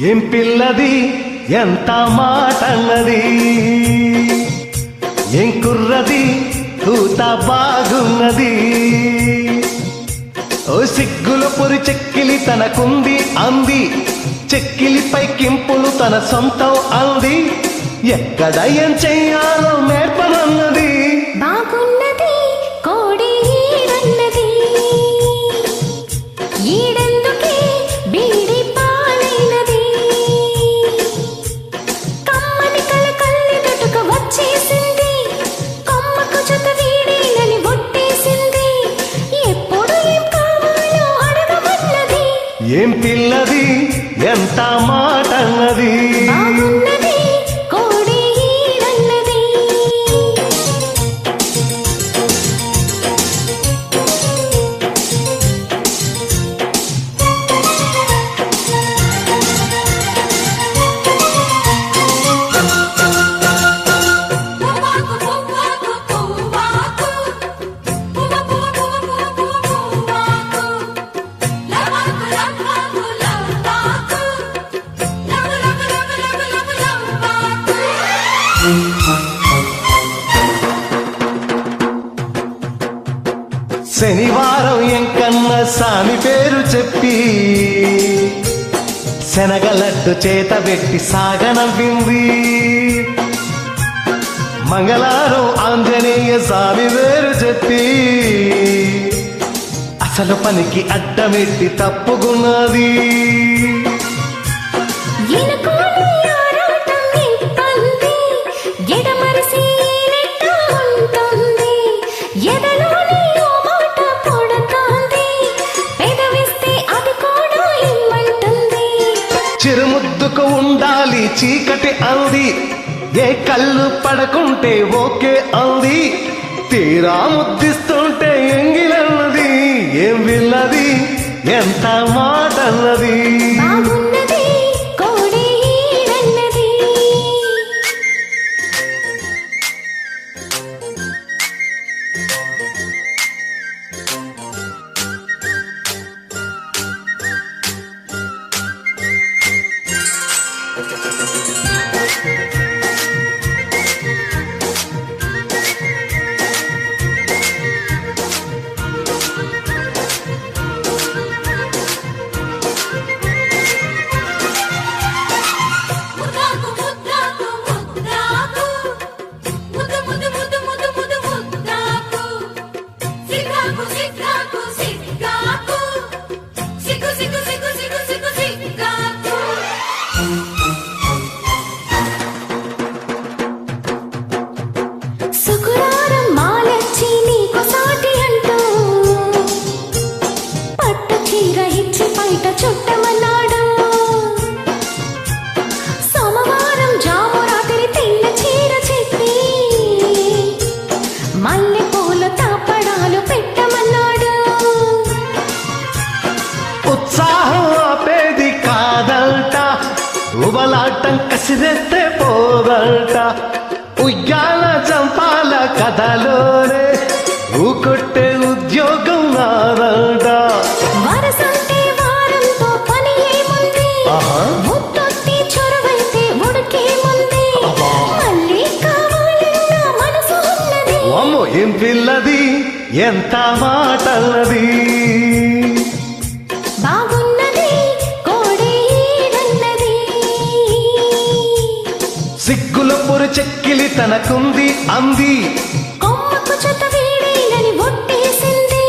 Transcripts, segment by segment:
ఏం పిల్లది ఎంత మాటన్నది, ఏం కుర్రది కూత బాగున్నది. ఓ సిగ్గుల పొరి చెక్కిలి తనకుంది అంది, చెక్కిలిపై కింపులు తన సొంతం అంది. ఎక్కడ ఏం చెయ్యాలో నేర్పనన్నది. బాగున్నది కోడి ఈడన్నది, ఈడెందుకే బీడి పాలైనది. కమ్మని కళ్ళ తటుక వచ్చేసింది, కొమ్మకు జత వీడేనని ఒట్టేసింది. ఎప్పుడు ఏం కావాలో అడగమన్నది. ఏం పిల్లది ఎంత మాటన్నది. బాగున్నది కోడి ఈడన్నది. శనివారం ఎంకన్న సామి పేరు చెప్పి శనగలడ్డు చేత పెట్టి సాగనవ్వింది. మంగళవారం ఆంజనేయ స్వామి పేరు చెప్పి అసలు పనికి అడ్డమెట్టి తప్పుకున్నది. చిరుముద్దుకు ఉండాలి చీకటి అంది, ఏ కళ్ళు పడకుంటే ఓకే అంది. తీరా ముద్దిస్తుంటే ఎంగిలన్నది. ఏం విల్లది ఎంత మాటన్నది. చుట్టమన్నాడు. సోమవారం జాము రాత్రి తెల్ల చీర చెప్పి మల్లె పూల తాపడాలు పెట్టమన్నాడు. ఉత్సాహం ఆపేది కాదంట, ఉబలాటం కసిరెత్తే పోదంట. ఉయ్యాల చంపాల కథలోనే ఊకొట్టే ఉద్యోగం నాదంట. వరసంటే వారంతో పని ఏముంది, ముద్దొత్తి చొరవైతే ఉడికేముంది. మళ్ళీ కావాలన్న మనసు ఉన్నది. అమ్మో ఏం పిల్లది ఎంత మాటన్నది. బాగున్నది కోడి ఈడన్నది, సిగ్గుల పొరి చెక్కిలి తనకుంది అంది, కొమ్మకు జత వీడేనని ఒట్టేసింది.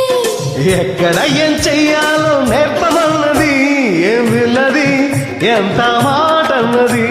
ఎక్కడ ఏం చెయ్యాలో నేర్పమన్నది. ఏం విల్లది ఎంత మాటన్నది.